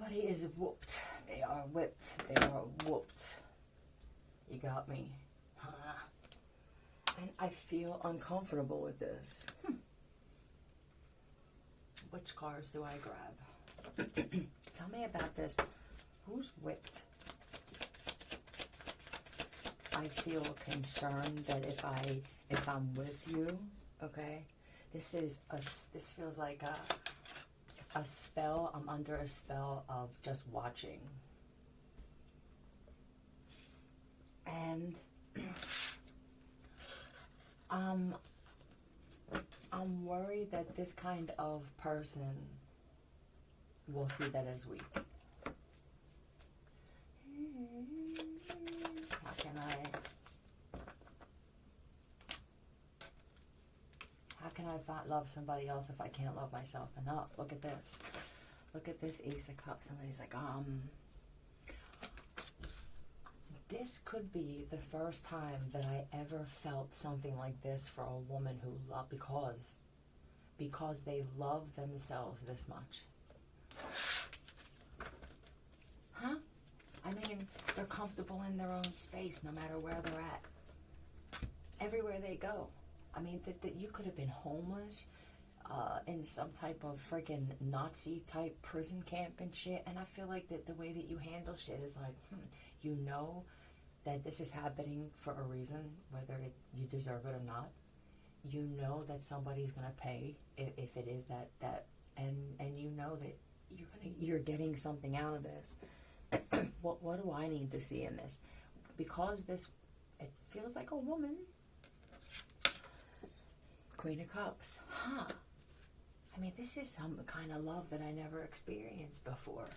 Somebody is whooped. They are whipped. They are whooped. You got me. And I feel uncomfortable with this. Which cards do I grab? Tell me about this. Who's whipped? I feel concerned that if I'm with you, okay, this feels like a spell. I'm under a spell of just watching. And I'm worried that this kind of person will see that as weak. How can I love somebody else if I can't love myself enough? Look at this. Look at this Ace of Cups. Somebody's like, this could be the first time that I ever felt something like this for a woman who loved, because they love themselves this much. Huh? I mean, they're comfortable in their own space no matter where they're at. Everywhere they go. I mean, that you could have been homeless in some type of freaking Nazi type prison camp and shit, and I feel like that the way that you handle shit is like, you know that this is happening for a reason, whether you deserve it or not. You know that somebody's gonna pay if it is that, and you know that you're getting something out of this. What do I need to see in this? Because it feels like a woman. Queen of Cups. I mean, this is some kind of love that I never experienced before.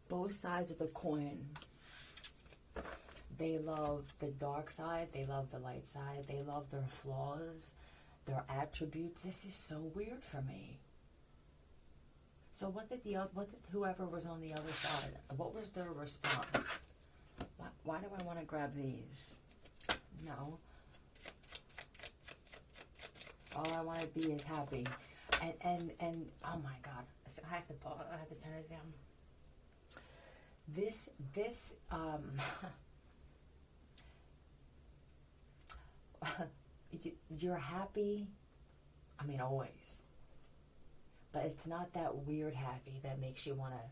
Both sides of the coin. They love the dark side. They love the light side. They love their flaws, their attributes. This is so weird for me. So what did whoever was on the other side, what was their response? Why do I want to grab these? No. All I want to be is happy. And oh my God. So I have to turn it down. This you're happy, I mean, always. But it's not that weird happy that makes you want to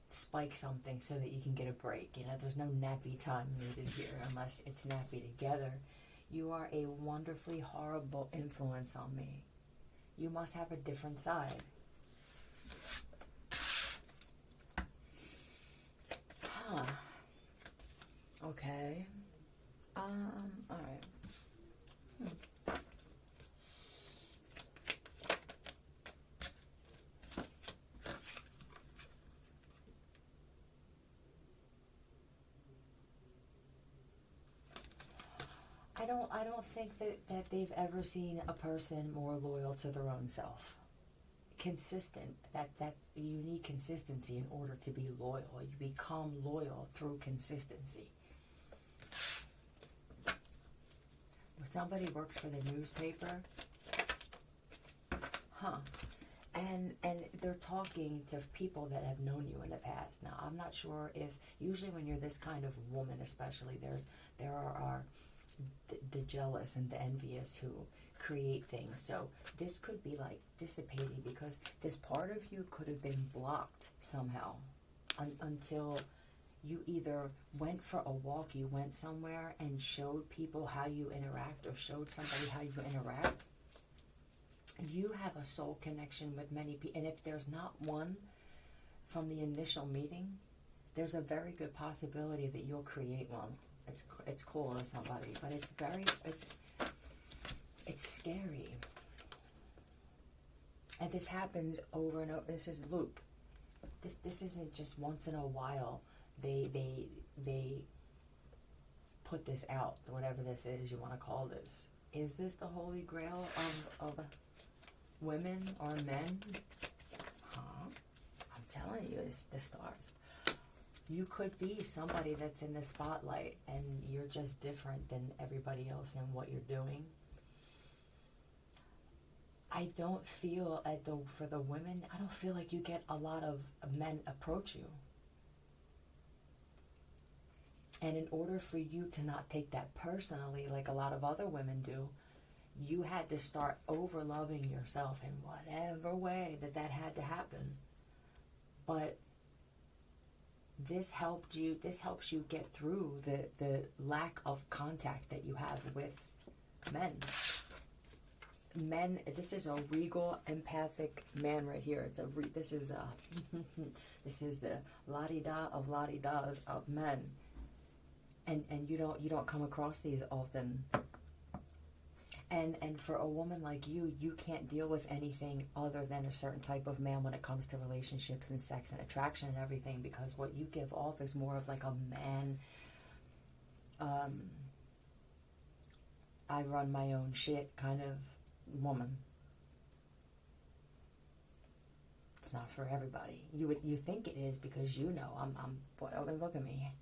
spike something so that you can get a break. You know, there's no nappy time needed here unless it's nappy together. You are a wonderfully horrible influence on me. You must have a different side. Okay. All right. I don't think that they've ever seen a person more loyal to their own self. Consistent. That's you need consistency in order to be loyal. You become loyal through consistency. When somebody works for the newspaper, and they're talking to people that have known you in the past. Now, I'm not sure if usually when you're this kind of woman, especially, there are the jealous and the envious who create things. So this could be like dissipating because this part of you could have been blocked somehow until you either went for a walk, you went somewhere and showed people how you interact or showed somebody how you interact. You have a soul connection with many people, and if there's not one from the initial meeting, there's a very good possibility that you'll create one. It's cool to somebody, but it's scary. And this happens over and over. This is loop. This isn't just once in a while. They put this out, whatever this is you want to call this. Is this the holy grail of women or men? I'm telling you, it's the stars. You could be somebody that's in the spotlight and you're just different than everybody else in what you're doing. I don't feel for the women, I don't feel like you get a lot of men approach you. And in order for you to not take that personally, like a lot of other women do, you had to start over loving yourself in whatever way that had to happen. But this helps you get through the lack of contact that you have with men. Men, this is a regal, empathic man right here. This is the la-di-da of la-di-das of men. And you don't come across these often. And for a woman like you can't deal with anything other than a certain type of man when it comes to relationships and sex and attraction and everything, because what you give off is more of like a man, I run my own shit kind of woman. It's not for everybody. You think it is because you know boy, look at me.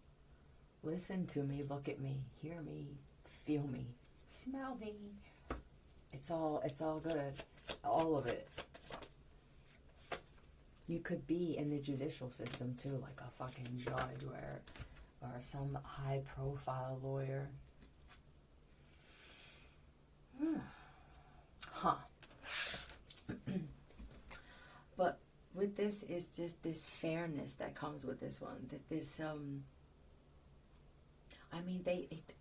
Listen to me, look at me, hear me, feel me, smell me. It's all good. All of it. You could be in the judicial system too, like a fucking judge or some high profile lawyer. Huh. But with this is just this fairness that comes with this one. That this I mean,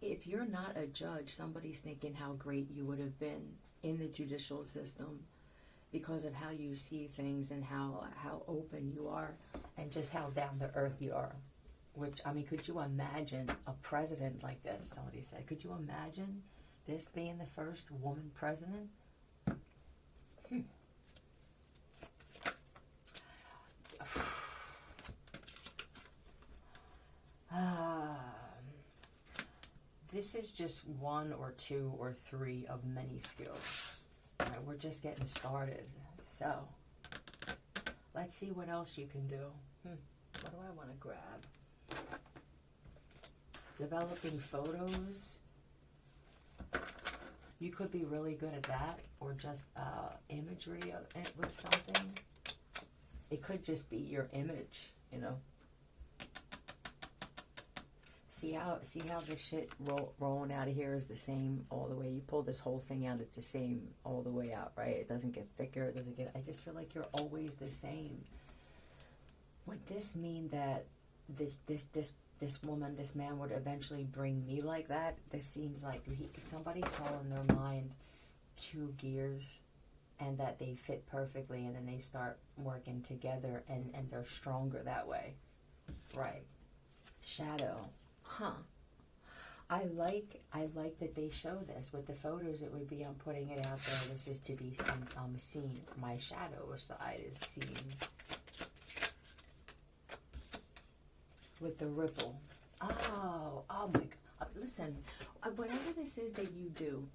if you're not a judge, somebody's thinking how great you would have been in the judicial system because of how you see things and how open you are and just how down to earth you are. Which, I mean, could you imagine a president like this? Somebody said, could you imagine this being the first woman president? This is just one or two or three of many skills. All right, we're just getting started. So, let's see what else you can do. What do I want to grab? Developing photos. You could be really good at that, or just imagery with something. It could just be your image, you know. See how this shit rolling out of here is the same all the way. You pull this whole thing out, it's the same all the way out, right? It doesn't get thicker. It doesn't get. I just feel like you're always the same. Would this mean that this woman, this man would eventually bring me like that? This seems like somebody saw in their mind two gears, and that they fit perfectly, and then they start working together, and they're stronger that way, right? Shadow. Huh. I like that they show this. With the photos, it would be I'm putting it out there. This is to be seen. My shadow side is seen. With the ripple. Oh my God. Listen, whatever this is that you do,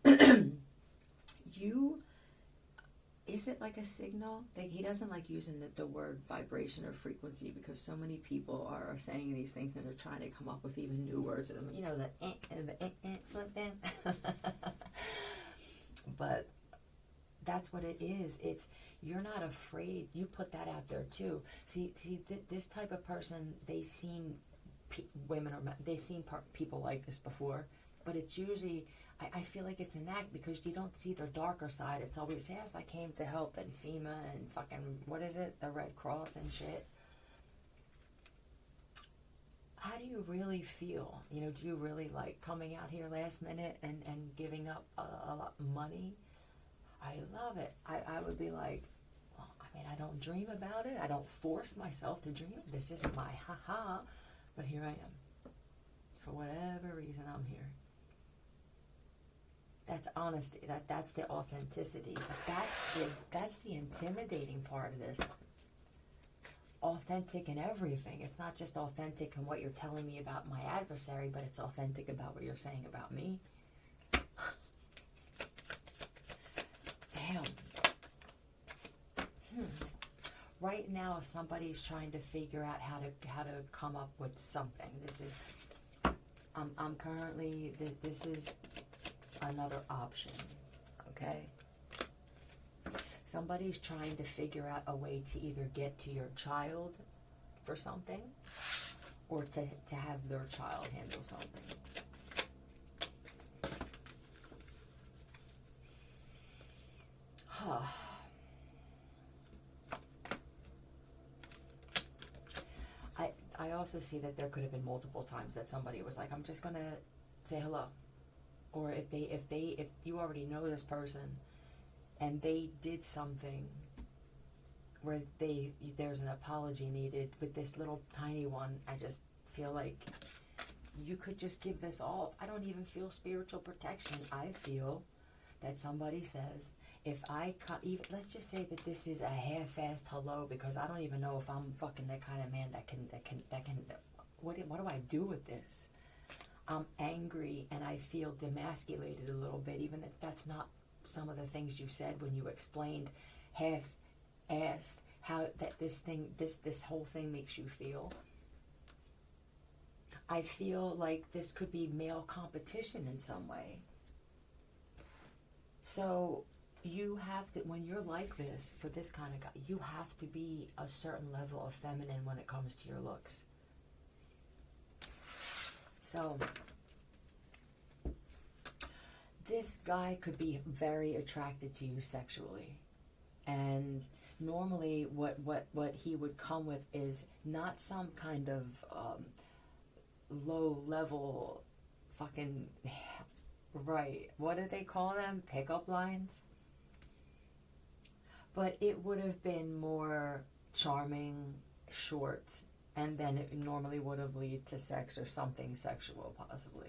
is it like a signal? He doesn't like using the word vibration or frequency, because so many people are saying these things and they're trying to come up with even new words. You know, but that's what it is. You're not afraid. You put that out there too. See, this type of person, they've seen women or men, they've seen people like this before, but it's usually, I feel like it's an act, because you don't see their darker side. It's always, yes, I came to help, and FEMA and fucking, what is it, the Red Cross and shit. How do you really feel? You know, do you really like coming out here last minute and giving up a lot of money? I love it. I would be like, well, I mean, I don't dream about it. I don't force myself to dream. This isn't my ha-ha, but here I am. For whatever reason, I'm here. That's honesty. That's the authenticity. That's the intimidating part of this. Authentic in everything. It's not just authentic in what you're telling me about my adversary, but it's authentic about what you're saying about me. Damn. right now somebody's trying to figure out how to come up with something. This is I'm currently this is another option, okay? Somebody's trying to figure out a way to either get to your child for something or to have their child handle something. I also see that there could have been multiple times that somebody was like, I'm just gonna say hello. Or if you already know this person and they did something where there's an apology needed, with this little tiny one, I just feel like you could just give this all. I don't even feel spiritual protection. I feel that somebody says, if I even, let's just say that this is a half-assed hello, because I don't even know if I'm fucking that kind of man that can what do I do with this? I'm angry and I feel demasculated a little bit, even if that's not some of the things you said when you explained half-assed how that this whole thing makes you feel. I feel like this could be male competition in some way. So you have to, when you're like this, for this kind of guy, you have to be a certain level of feminine when it comes to your looks. So this guy could be very attracted to you sexually. And normally what he would come with is not some kind of low level fucking, right, what do they call them? Pickup lines? But it would have been more charming, short, and then it normally would have led to sex or something sexual, possibly.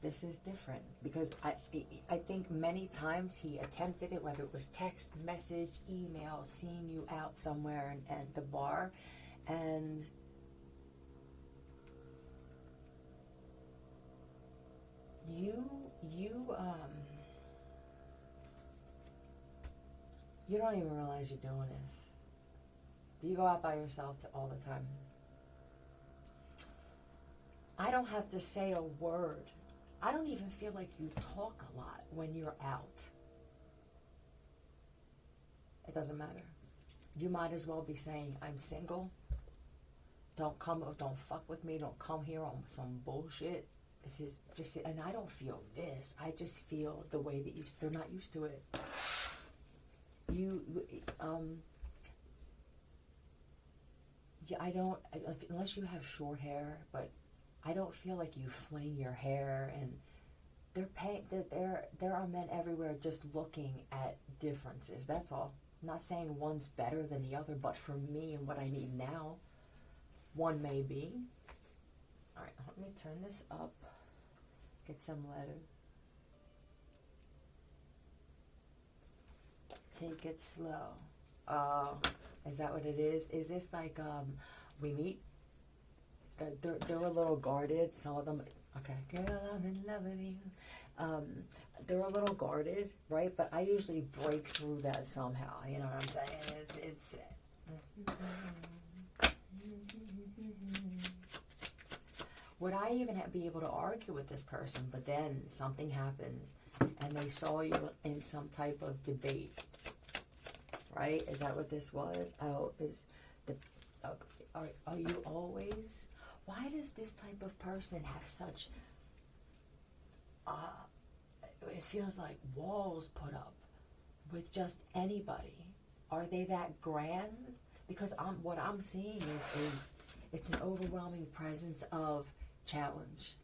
This is different because I think many times he attempted it, whether it was text, message, email, seeing you out somewhere and at the bar, and you don't even realize you're doing this. You go out by yourself all the time. I don't have to say a word. I don't even feel like you talk a lot when you're out. It doesn't matter. You might as well be saying, I'm single. Don't fuck with me. Don't come here on some bullshit. This is just, and I don't feel this. I just feel the way that they're not used to it. I don't, unless you have short hair, but I don't feel like you fling your hair, and there are men everywhere just looking at differences. That's all. I'm not saying one's better than the other, but for me and what I need now, one may be. All right, let me turn this up. Get some letter. Take it slow. Is that what it is? Is this like we meet? They're a little guarded. Some of them. Okay, girl, I'm in love with you. They're a little guarded, right? But I usually break through that somehow. You know what I'm saying? It's would I even be able to argue with this person? But then something happened, and they saw you in some type of debate, right? Is that what this was? Oh, are you always? Why does this type of person have such? It feels like walls put up with just anybody. Are they that grand? Because what I'm seeing is it's an overwhelming presence of challenge.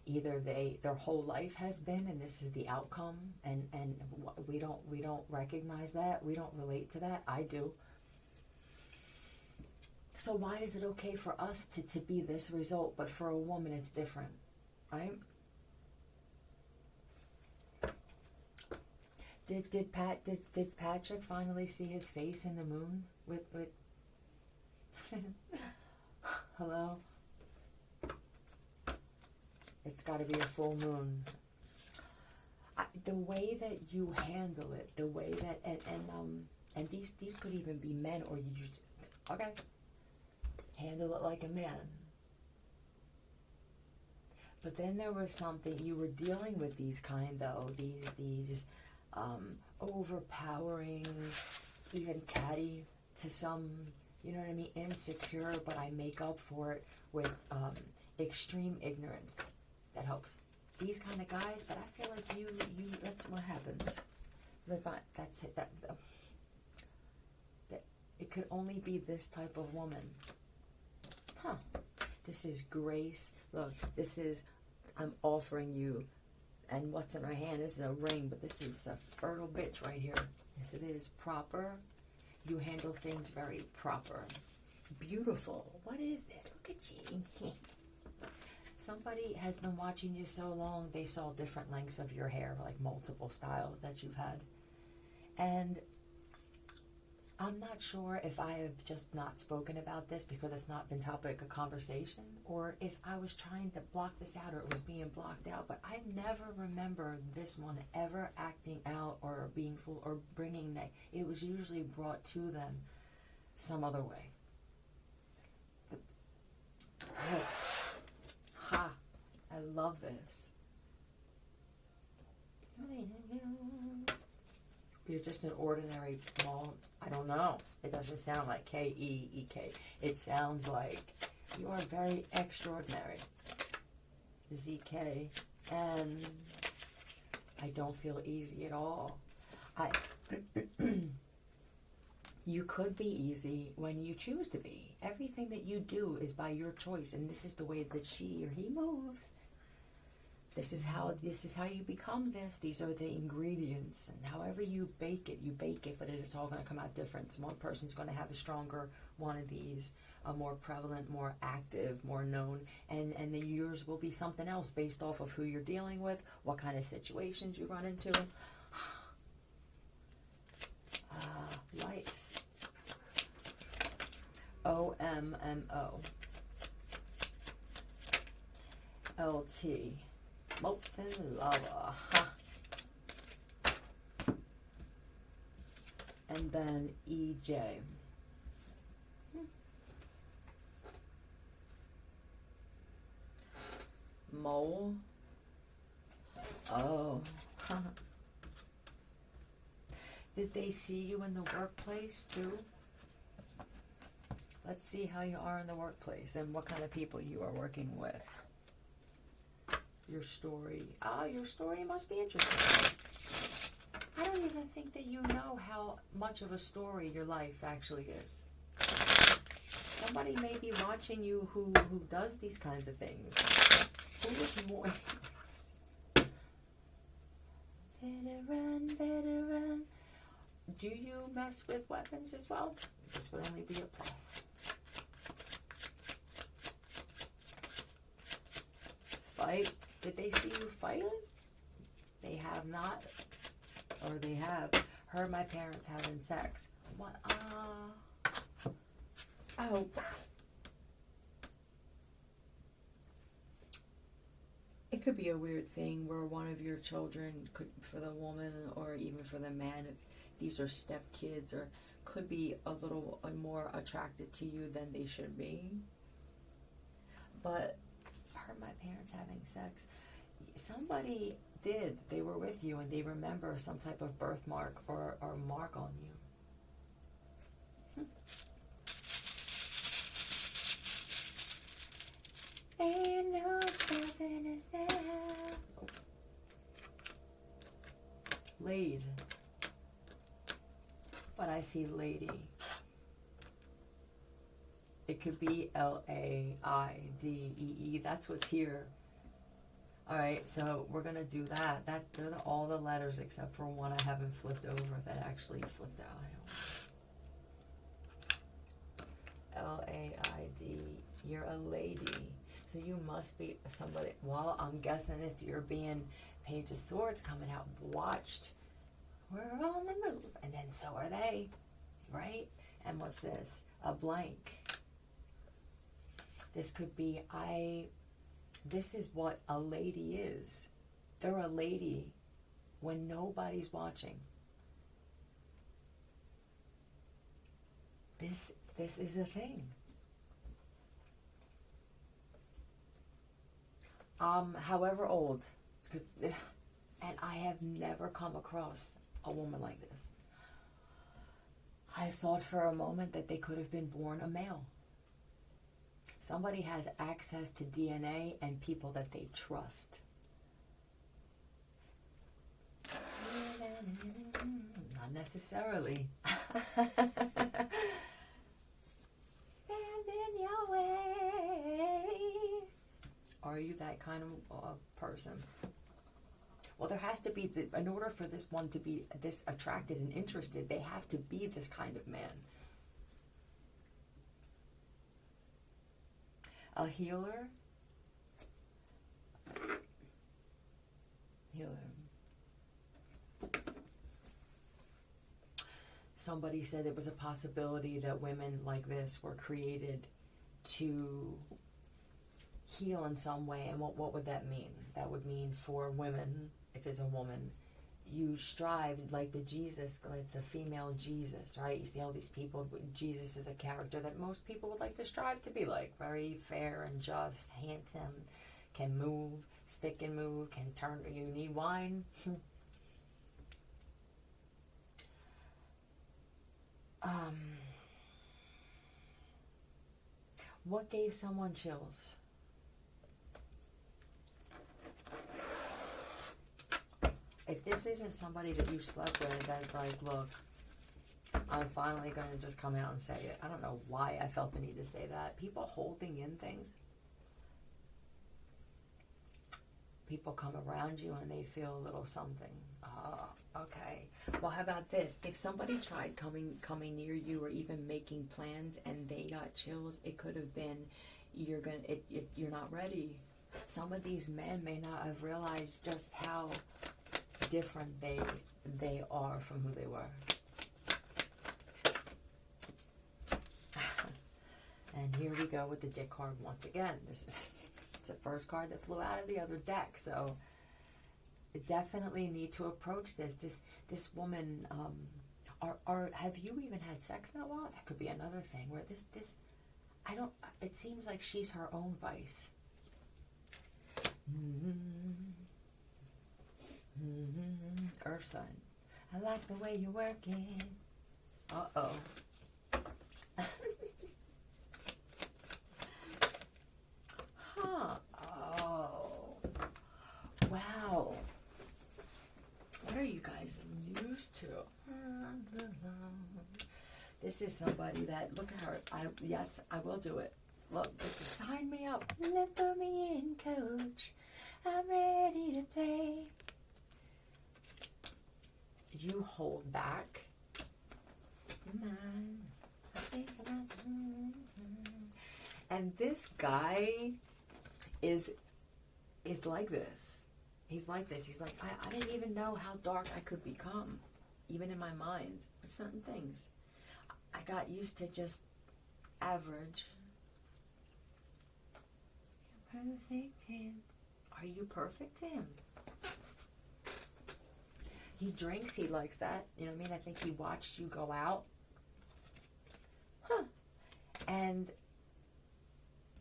Either their whole life has been, and this is the outcome, and we don't recognize that. We don't relate to that. I do. So why is it okay for us to be this result, but for a woman it's different, right? Did Patrick finally see his face in the moon with hello? It's got to be a full moon. The way that you handle it, the way that and And these could even be men, or you just, okay, handle it like a man. But then there was something, you were dealing with these kind, though, these overpowering, even catty to some, you know what I mean, insecure, but I make up for it with extreme ignorance. That helps. These kind of guys, but I feel like you that's what happens. That's it. That it could only be this type of woman. Huh. This is grace. Look, this is, I'm offering you, and what's in her hand? This is a ring, but this is a fertile bitch right here. Yes, it is. Proper. You handle things very proper. Beautiful. What is this? Look at you. Somebody has been watching you so long, they saw different lengths of your hair, like multiple styles that you've had. And I'm not sure if I have just not spoken about this because it's not been topic of conversation, or if I was trying to block this out or it was being blocked out, but I never remember this one ever acting out or being full or bringing that. It was usually brought to them some other way. Oh. Ha! I love this. You're just an ordinary, well, I don't know. It doesn't sound like K-E-E-K. It sounds like you are very extraordinary. Z-K. And I don't feel easy at all. You could be easy when you choose to be. Everything that you do is by your choice, and this is the way that she or he moves. This is how you become this. These are the ingredients, and however you bake it, but it is all going to come out different. So one person's going to have a stronger one of these, a more prevalent, more active, more known, and the yours will be something else based off of who you're dealing with, what kind of situations you run into. Life. OMMO. LT. Molten lava. Ha. And then EJ. Mole. Oh. Did they see you in the workplace too? Let's see how you are in the workplace and what kind of people you are working with. Your story. Your story must be interesting. I don't even think that you know how much of a story your life actually is. Somebody may be watching you who does these kinds of things. Who is more... Veteran. Do you mess with weapons as well? This would only be a plus. Fight. Did they see you fighting? They have not. Or they have heard my parents having sex. What? Oh. It could be a weird thing where one of your children could, for the woman or even for the man, if these are step kids, or could be a little more attracted to you than they should be. But I heard my parents having sex. Somebody did. They were with you and they remember some type of birthmark or mark on you. Ain't no stopping us now. Laid. But I see lady. It could be Laidee. That's what's here. Alright, so we're going to do that. They're all the letters except for one I haven't flipped over that actually flipped out. Laid. You're a lady. So you must be somebody. Well, I'm guessing if you're being Page of Swords coming out watched, we're on the move. And then so are they. Right? And what's this? A blank. This could be this is what a lady is. They're a lady when nobody's watching. This is a thing. However old, and I have never come across a woman like this. I thought for a moment that they could have been born a male. Somebody has access to DNA and people that they trust. Not necessarily. Stand in your way. Are you that kind of person? Well, there has to be, in order for this one to be this attracted and interested, they have to be this kind of man. A healer. Somebody said it was a possibility that women like this were created to heal in some way. And what would that mean? That would mean for women, if it's a woman, you strive like the Jesus, it's a female Jesus, right? You see all these people, Jesus is a character that most people would like to strive to be like. Very fair and just, handsome, can move, stick and move, can turn, you need wine. What gave someone chills? If this isn't somebody that you slept with that's like, look, I'm finally going to just come out and say it. I don't know why I felt the need to say that. People holding in things. People come around you and they feel a little something. Okay. Well, how about this? If somebody tried coming near you or even making plans and they got chills, it could have been you're not ready. Some of these men may not have realized just how different they are from who they were. And here we go with the Dick card once again. This is the first card that flew out of the other deck, so definitely need to approach this woman. Have you even had sex in a while? That could be another thing where this I don't. It seems like she's her own vice. Earth sign. I like the way you're working. Uh-oh. Huh. Oh. Wow. What are you guys used to? This is somebody that, look at her. Yes, I will do it. Look, this is sign me up. Let me in, coach. I'm ready to play. You hold back. And this guy is like this. He's like this. He's like, I didn't even know how dark I could become, even in my mind, with certain things. I got used to just average. Perfect him. Are you perfect to him? He drinks, he likes that. You know what I mean? I think he watched you go out. Huh. And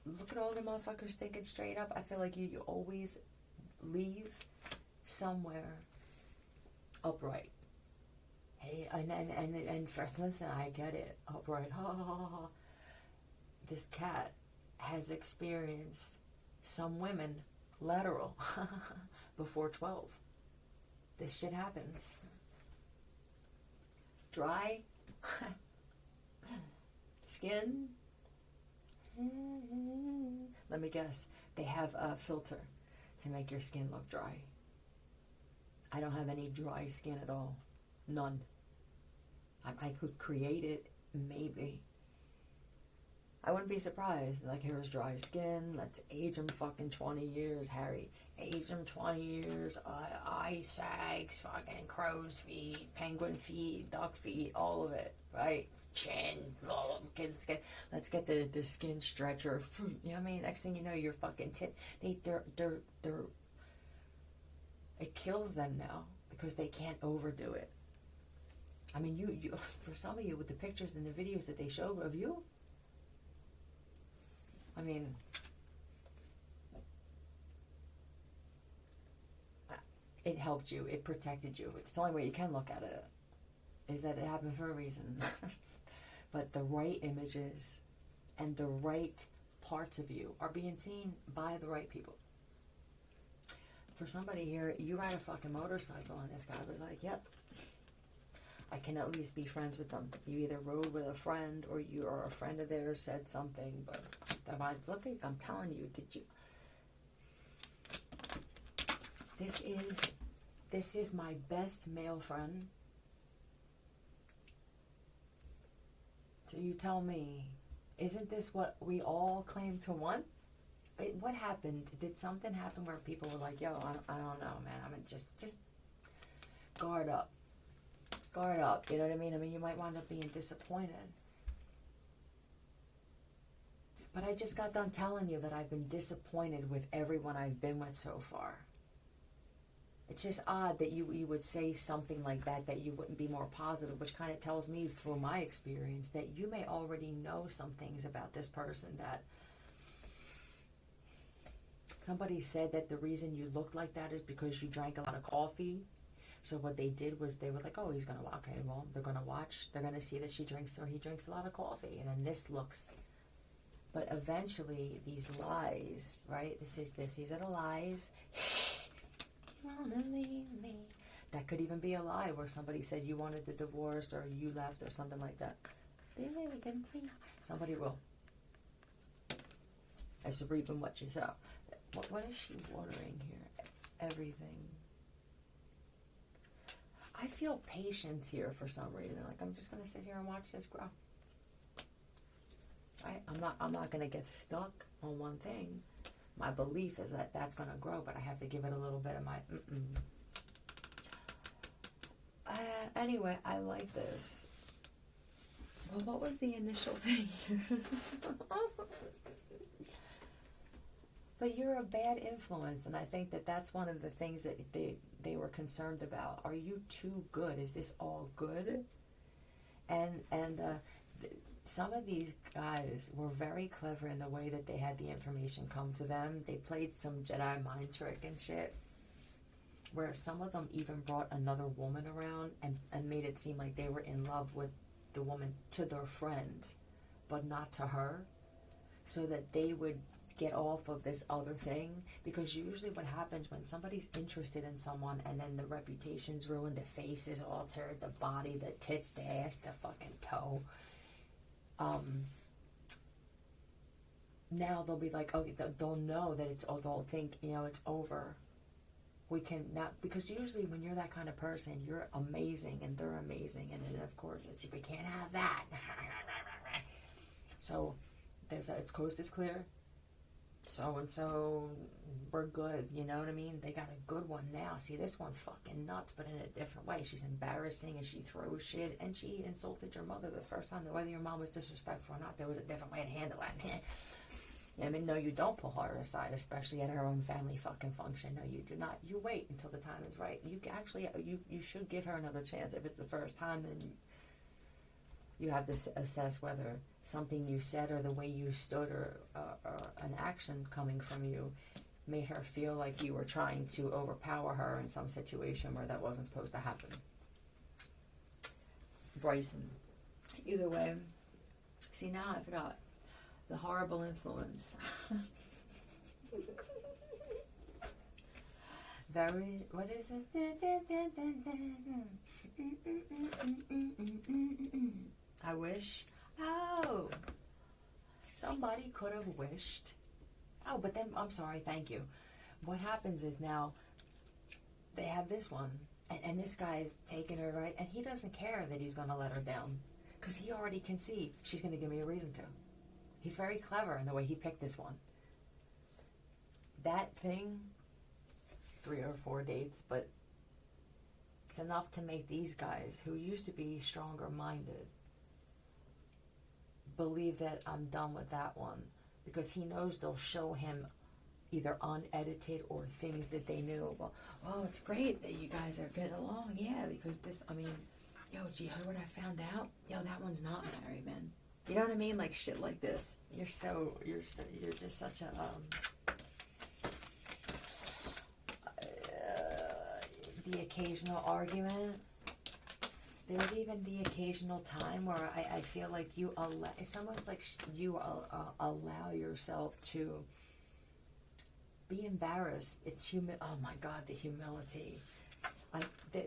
look at all the motherfuckers thinking straight up. I feel like you always leave somewhere upright. Hey, and for, listen, I get it. Upright. Ha, ha, ha, ha. This cat has experienced some women lateral before 12. This shit happens. Dry skin. Let me guess. They have a filter to make your skin look dry. I don't have any dry skin at all. None. I could create it, maybe. I wouldn't be surprised. Like, here's dry skin. Let's age him fucking 20 years, Harry. Age him 20 years. Eye sags, fucking crow's feet, penguin feet, duck feet, all of it, right? Chin. Let's get the skin stretcher. You know what I mean? Next thing you know, your fucking tit. They're. It kills them now because they can't overdo it. I mean, you for some of you with the pictures and the videos that they showed of you, I mean, it helped you, it protected you. It's the only way you can look at it, is that it happened for a reason. But the right images and the right parts of you are being seen by the right people. For somebody here, you ride a fucking motorcycle and this guy was like, yep, I can at least be friends with them. You either rode with a friend or you or a friend of theirs said something, but I'm telling you, this is my best male friend. So you tell me, isn't this what we all claim to want? What happened? Did something happen where people were like, yo, I don't know, man. I mean, just guard up. Guard up, you know what I mean? I mean, you might wind up being disappointed. But I just got done telling you that I've been disappointed with everyone I've been with so far. It's just odd that you would say something like that you wouldn't be more positive, which kind of tells me through my experience that you may already know some things about this person, that somebody said that the reason you looked like that is because you drank a lot of coffee. So what they did was they were like, oh, he's going to watch. Okay, well, they're going to watch. They're going to see that she drinks or he drinks a lot of coffee. And then this looks. But eventually, these lies, right? These are the lies. You want to leave me. That could even be a lie where somebody said you wanted the divorce or you left or something like that. Somebody will. As to reaping what you sow. What is she watering here? Everything. I feel patience here for some reason. Like, I'm just going to sit here and watch this grow. I'm not going to get stuck on one thing. My belief is that that's going to grow, but I have to give it a little bit of my anyway, I like this. Well, what was the initial thing here? But you're a bad influence, and I think that that's one of the things that they were concerned about. Are you too good? Is this all good? And some of these guys were very clever in the way that they had the information come to them. They played some Jedi mind trick and shit, where some of them even brought another woman around and made it seem like they were in love with the woman to their friends, but not to her, so that they would get off of this other thing. Because usually what happens when somebody's interested in someone and then the reputation's ruined, the face is altered, the body, the tits, the ass, the fucking toe, now they'll be like, okay, they'll know that they'll think, it's over. We can not, because usually when you're that kind of person, you're amazing and they're amazing, and then of course we can't have that. So it's coast is clear. So and so, we're good. You know what I mean? They got a good one now. See, this one's fucking nuts, but in a different way. She's embarrassing and she throws shit, and she insulted your mother the first time. Whether your mom was disrespectful or not, there was a different way to handle it. I mean, no, you don't pull her aside, especially at her own family fucking function. No, you do not. You wait until the time is right. You actually, you should give her another chance. If it's the first time, then you have to assess whether something you said or the way you stood or an action coming from you made her feel like you were trying to overpower her in some situation where that wasn't supposed to happen. Bryson. Either way. See, now I forgot. The horrible influence. Very, what is this? I wish. Oh, somebody could have wished. Oh, but then, I'm sorry, thank you. What happens is now they have this one, and this guy is taking her, right? And he doesn't care that he's going to let her down, because he already can see she's going to give me a reason to. He's very clever in the way he picked this one. That thing, 3 or 4 dates, but it's enough to make these guys, who used to be stronger minded, believe that I'm done with that one, because he knows they'll show him either unedited or things that they knew. Well, oh, it's great that you guys are getting along, yeah, because this, I mean, yo, did you hear what I found out? Yo, that one's not married, man. You know what I mean? Like shit like this. You're just such a the occasional argument. There's even the occasional time where I feel like you allow, it's almost like you allow yourself to be embarrassed. It's oh my God, the humility.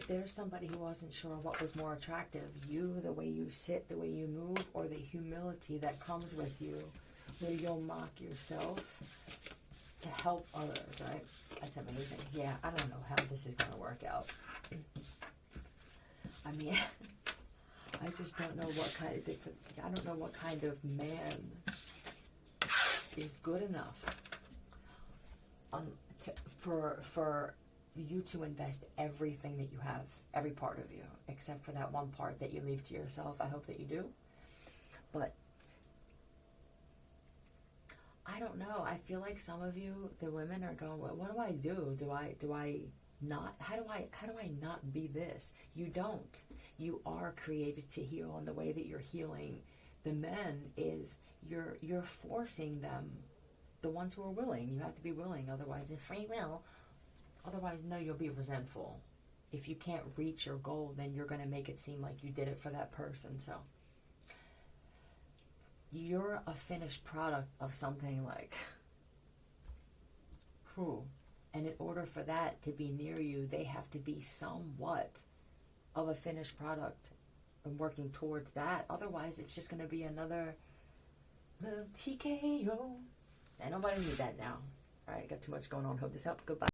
There's somebody who wasn't sure what was more attractive, you, the way you sit, the way you move, or the humility that comes with you, where you'll mock yourself to help others, right? That's amazing. Yeah, I don't know how this is going to work out. I mean, I just don't know I don't know what kind of man is good enough for you to invest everything that you have, every part of you, except for that one part that you leave to yourself. I hope that you do. But I don't know. I feel like some of you, the women, are going, well, what do I do? Do I not? How do I not be this? You don't. You are created to heal, and the way that you're healing the men is you're forcing them, the ones who are willing. You have to be willing, otherwise, it's free will. Otherwise, no, you'll be resentful. If you can't reach your goal, then you're going to make it seem like you did it for that person. So you're a finished product of something like, whew. And in order for that to be near you, they have to be somewhat of a finished product and working towards that. Otherwise, it's just going to be another little TKO. And nobody need that now. All right, got too much going on. Hope this helped. Goodbye.